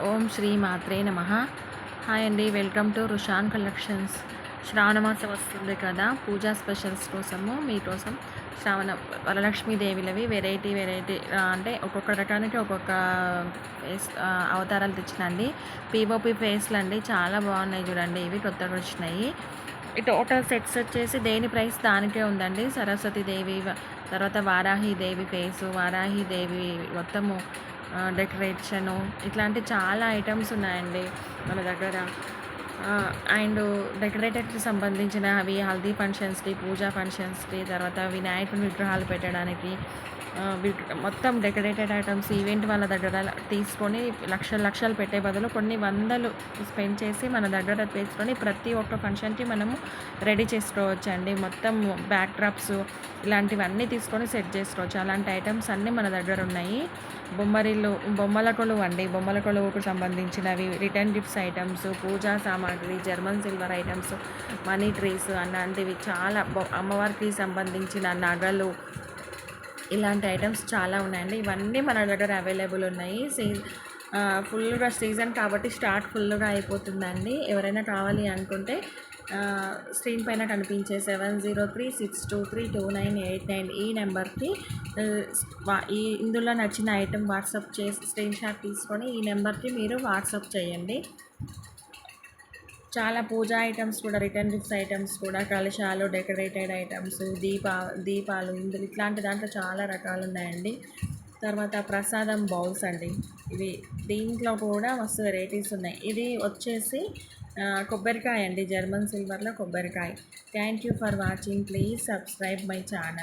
ఓం శ్రీ మాత్రే నమః. హాయ్ అండి, welcome to రుషాన్ collections. శ్రావణ మాసం వస్తుంది కదా, పూజా స్పెషల్స్ కోసము మీకోసం వరలక్ష్మీదేవిలవి వెరైటీ అంటే ఒక్కొక్క రకానికి ఒక్కొక్క ఫేస్ అవతారాలు తెచ్చినండి. పీఓపి ఫేస్లు అండి, చాలా బాగున్నాయి చూడండి. ఇవి కొత్తగా వచ్చినాయి. ఈ టోటల్ సెట్స్ వచ్చేసి దేని ప్రైస్ దానికే ఉందండి. సరస్వతీదేవి, తర్వాత వారాహిదేవి ఫేసు, వారాహిదేవి మొత్తము డెకరేషను, ఇట్లాంటి చాలా ఐటమ్స్ ఉన్నాయండి మన దగ్గర. అండ్ డెకరేటర్కి సంబంధించిన అవి హల్దీ ఫంక్షన్స్కి, పూజా ఫంక్షన్స్కి, తర్వాత వినాయకుని విగ్రహాలు పెట్టడానికి మొత్తం డెకరేటెడ్ ఐటమ్స్ ఈవెంట్ వాళ్ళ దగ్గర తీసుకొని లక్షలు పెట్టే బదులు కొన్ని వందలు స్పెండ్ చేసి మన దగ్గర తీసుకొని ప్రతి ఒక్క ఫంక్షన్కి మనము రెడీ చేసుకోవచ్చు అండి. మొత్తం బ్యాక్ డ్రాప్స్ ఇలాంటివన్నీ తీసుకొని సెట్ చేసుకోవచ్చు. అలాంటి ఐటమ్స్ అన్నీ మన దగ్గర ఉన్నాయి. బొమ్మల కొలువు అండి, బొమ్మల కొలువుకు సంబంధించినవి, రిటర్న్ గిఫ్ట్స్ ఐటమ్స్, పూజా సామాగ్రి, German silver items, money trees అలాంటివి చాలా, అమ్మవారికి సంబంధించిన నగలు, ఇలాంటి ఐటమ్స్ చాలా ఉన్నాయండి. ఇవన్నీ మన దగ్గర అవైలబుల్ ఉన్నాయి. ఫుల్గా సీజన్ కాబట్టి స్టాక్ ఫుల్గా అయిపోతుందండి. ఎవరైనా కావాలి అనుకుంటే స్క్రీన్ పైన కనిపించే 7036232989 ఈ నెంబర్కి ఇందులో నచ్చిన ఐటెం వాట్సాప్ చేసి స్క్రీన్ షాట్ తీసుకొని ఈ నెంబర్కి మీరు వాట్సాప్ చేయండి. చాలా పూజా ఐటమ్స్ కూడా, రిటర్న్ గిఫ్ట్స్ ఐటమ్స్ కూడా, కలశాలు, డెకరేటెడ్ ఐటమ్స్, దీపాలు ఇందులో ఇట్లాంటి దాంట్లో చాలా రకాలు ఉన్నాయండి. తర్వాత ప్రసాదం బౌల్స్ అండి, ఇవి దీంట్లో కూడా మస్తు వెరైటీస్ ఉన్నాయి. ఇది వచ్చేసి కొబ్బరికాయ అండి, జర్మన్ సిల్వర్లో కొబ్బరికాయ. Thank you for watching. Please subscribe my channel.